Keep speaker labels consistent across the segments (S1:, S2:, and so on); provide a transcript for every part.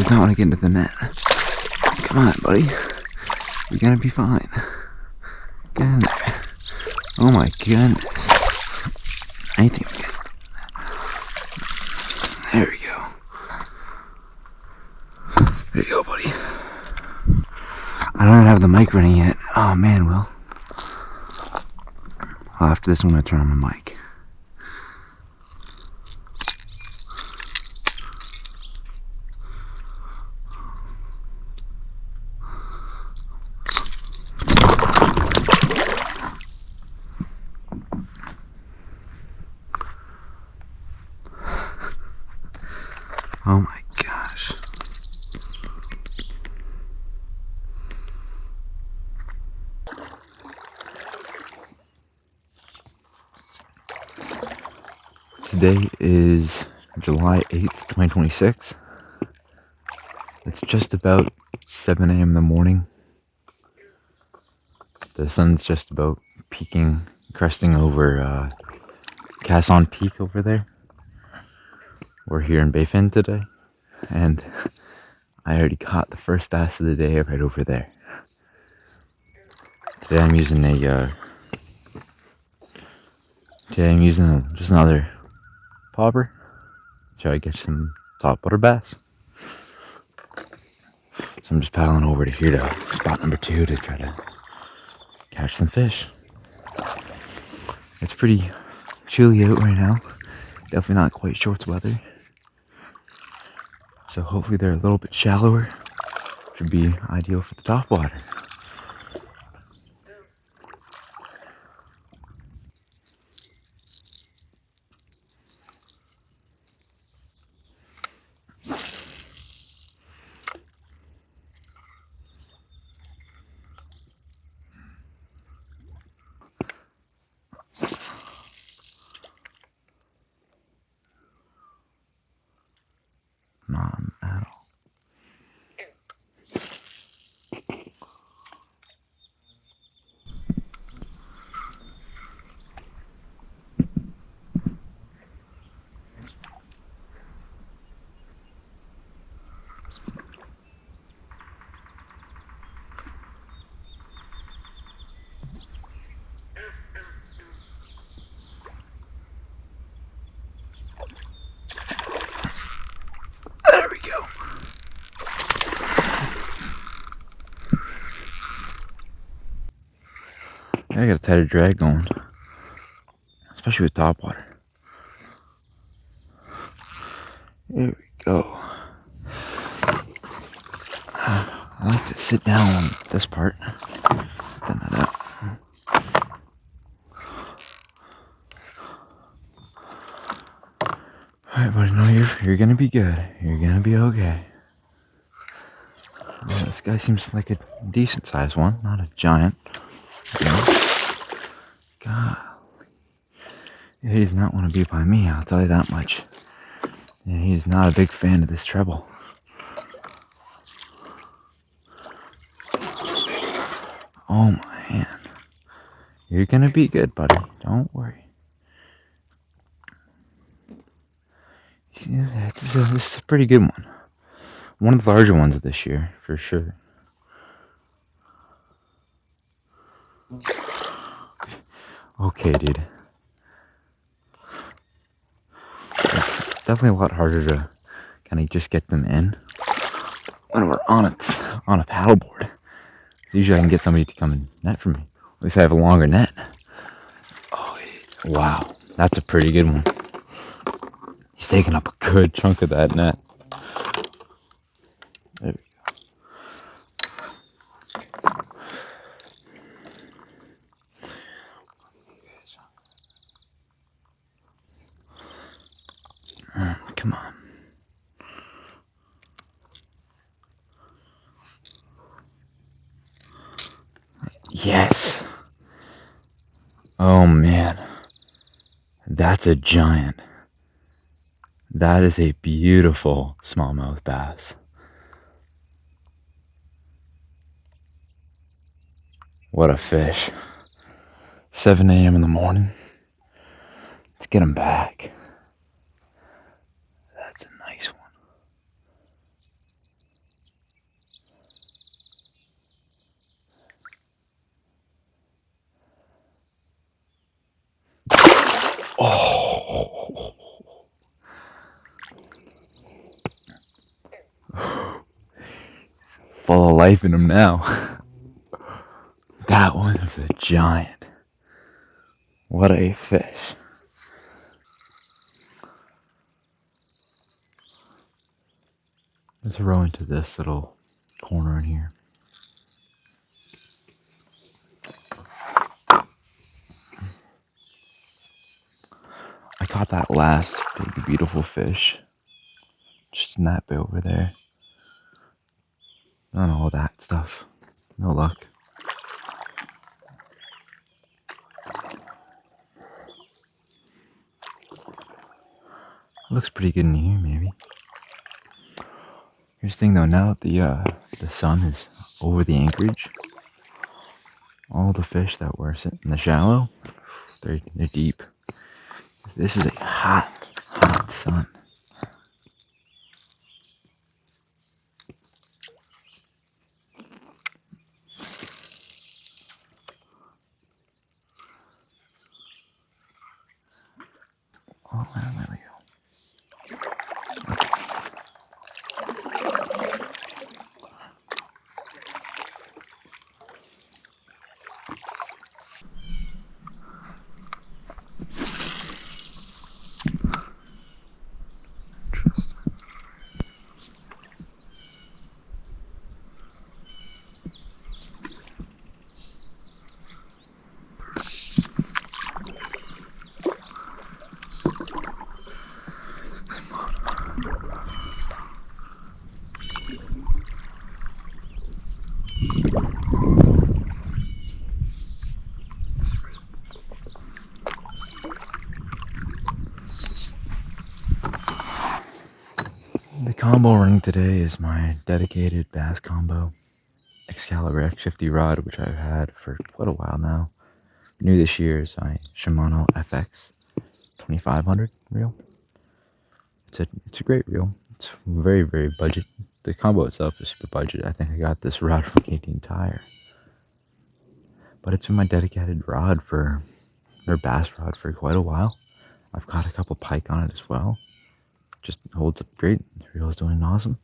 S1: does not want to get into the net. Come on, buddy. You're gonna be fine. Get in there. Oh my goodness. I think we get. There we go. There you go, buddy. I don't even have the mic running yet. Oh man, Will. After this, I'm gonna turn on my mic. Oh my gosh. Today is July 8th, 2026. It's just about 7 a.m. in the morning. The sun's just about peaking, cresting over Casson Peak over there. We're here in Baie today, and I already caught the first bass of the day right over there. Today I'm using just another popper to try to get some topwater bass. So I'm just paddling over to here to spot number 2 to try to catch some fish. It's pretty chilly out right now. Definitely not quite shorts weather. So hopefully they're a little bit shallower. Should be ideal for the topwater. Not at all. There we go. I got a tighter drag going, especially with topwater. There we go. I like to sit down on this part. Thin that out. Alright, buddy, no, you're gonna be good. You're gonna be okay. Yeah, this guy seems like a decent sized one, not a giant. God. He does not want to be by me, I'll tell you that much. And he is not a big fan of this treble. Oh man. You're gonna be good, buddy. Don't worry. Yeah, this is a pretty good one. One of the larger ones of this year, for sure. Okay, dude. It's definitely a lot harder to kind of just get them in when we're on a paddleboard. So usually I can get somebody to come and net for me. At least I have a longer net. Oh, wow. That's a pretty good one. He's taking up a good chunk of that net. There we go. Come on. Yes. Oh man. That's a giant. That is a beautiful smallmouth bass. What a fish. 7 a.m. in the morning. Let's get him back. That's a nice one. Full of life in him now. That one was a giant. What a fish. Let's row into this little corner in here. I caught that last big beautiful fish just in that bit over there. None of all that stuff. No luck. Looks pretty good in here, maybe. Here's the thing though, now that the sun is over the anchorage, all the fish that were sitting in the shallow, they're deep. This is a hot, hot sun. Oh, there we go. The combo running today is my dedicated bass combo Excalibur X50 rod, which I've had for quite a while now. New this year is my Shimano FX 2500 reel. It's a great reel. It's very, very budget. The combo itself is super budget. I think I got this rod from Canadian Tire. But it's been my dedicated rod or bass rod for quite a while. I've got a couple pike on it as well. Just holds up great. The reel is doing awesome.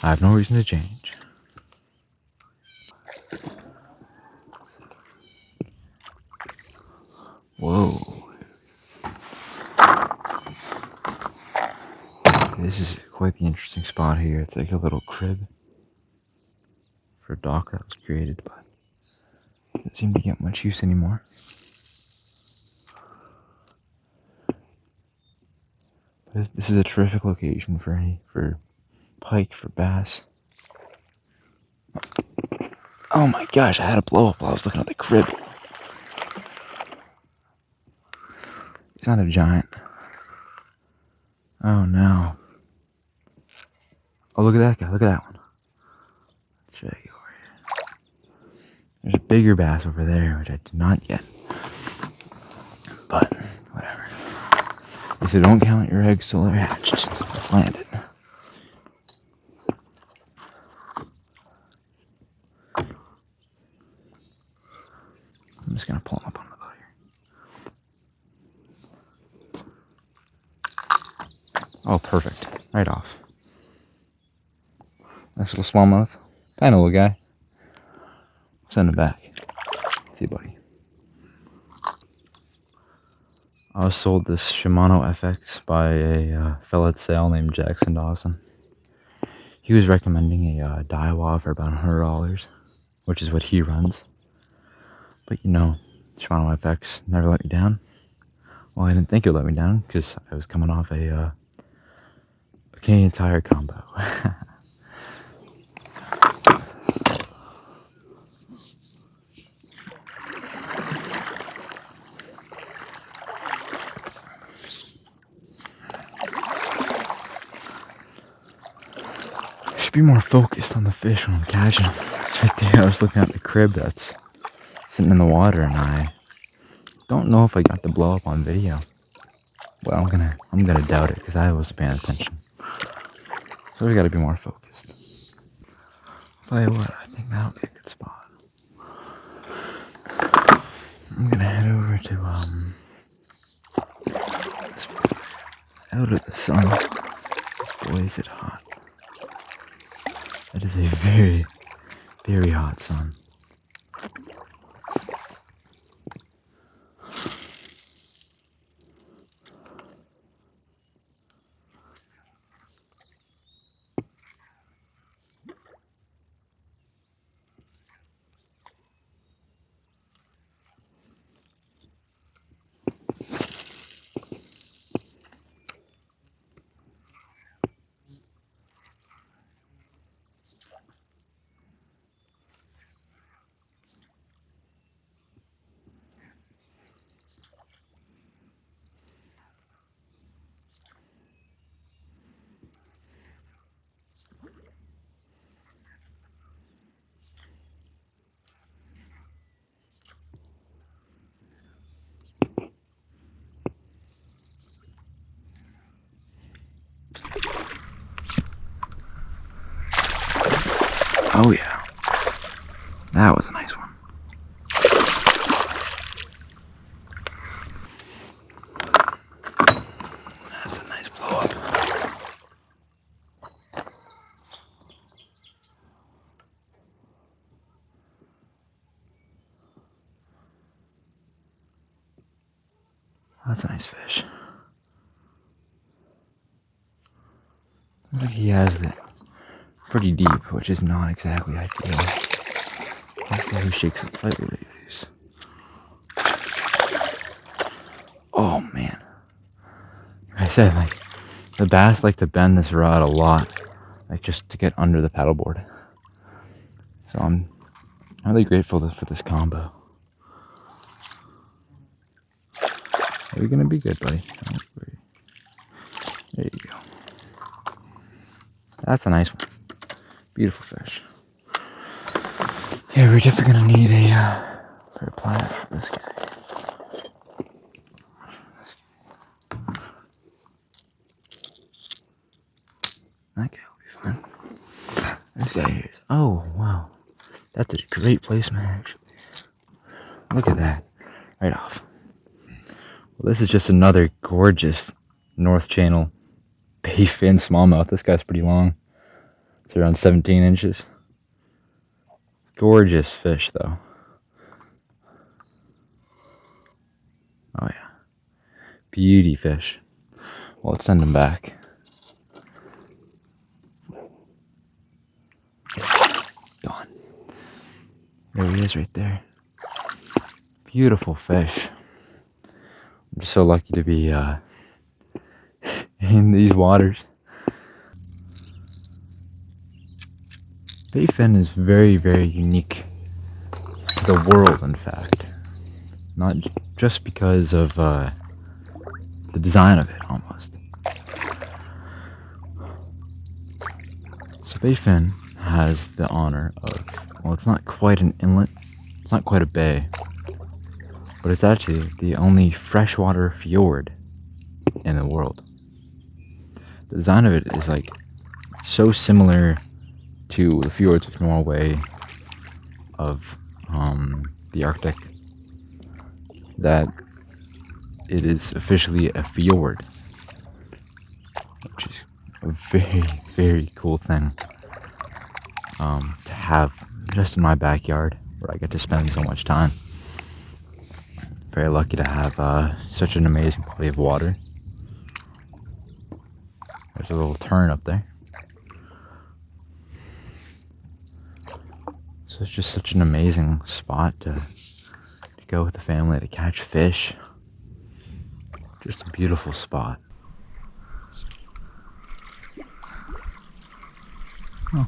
S1: I have no reason to change. Whoa. This is quite the interesting spot here. It's like a little crib for a dock that was created, but doesn't seem to get much use anymore. This is a terrific location for pike, for bass. Oh my gosh, I had a blow up while I was looking at the crib. He's not a giant. Oh no. Oh, look at that guy, look at that one. Let's try to go over here. There's a bigger bass over there, which I did not get. But, whatever. They said don't count your eggs till they're hatched. Let's land it. I'm just gonna pull him up on the boat here. Oh, perfect. Right off. Nice little smallmouth. Kind of little guy. Send him back. See you, buddy. I was sold this Shimano FX by a fella at sale named Jackson Dawson. He was recommending a Daiwa for about $100, which is what he runs. But you know, Shimano FX never let me down. Well, I didn't think it would let me down because I was coming off a Canadian Tire combo. Be more focused on the fish when I'm catching them. It's right there. I was looking at the crib that's sitting in the water, and I don't know if I got the blow up on video. Well, I'm gonna doubt it because I wasn't paying attention. So we gotta be more focused. I'll tell you what, I think that'll be a good spot. I'm gonna head over to out of the sun. This boy, is it hot. It is a very, very hot sun. Oh yeah, that was a nice one. That's a nice blow up. That's a nice fish. Looks like he has it pretty deep, which is not exactly ideal. Hopefully he shakes it slightly loose. Oh man. Like I said, like, the bass like to bend this rod a lot, like just to get under the paddleboard. So I'm really grateful for this combo. You're gonna be good, buddy. Don't worry. There you go. That's a nice one. Beautiful fish. Yeah, we're definitely gonna need a reply for this guy. That guy will be fine. This guy here is. Oh wow, that's a great placement actually. Look at that, right off. Well, this is just another gorgeous North Channel Baie fin smallmouth. This guy's pretty long. It's around 17 inches. Gorgeous fish, though. Oh, yeah. Beauty fish. Well, let's send him back. Gone. There he is right there. Beautiful fish. I'm just so lucky to be in these waters. Baie fin is very, very unique to the world, in fact. Not just because of the design of it, almost. So Baie fin has the honor of, well, it's not quite an inlet, it's not quite a bay, but it's actually the only freshwater fjord in the world. The design of it is like so similar to the fjords of Norway, of the Arctic, that it is officially a fjord, which is a very, very cool thing to have just in my backyard where I get to spend so much time. Very lucky to have such an amazing body of water. There's a little turn up there. So it's just such an amazing spot to go with the family to catch fish. Just a beautiful spot. Oh.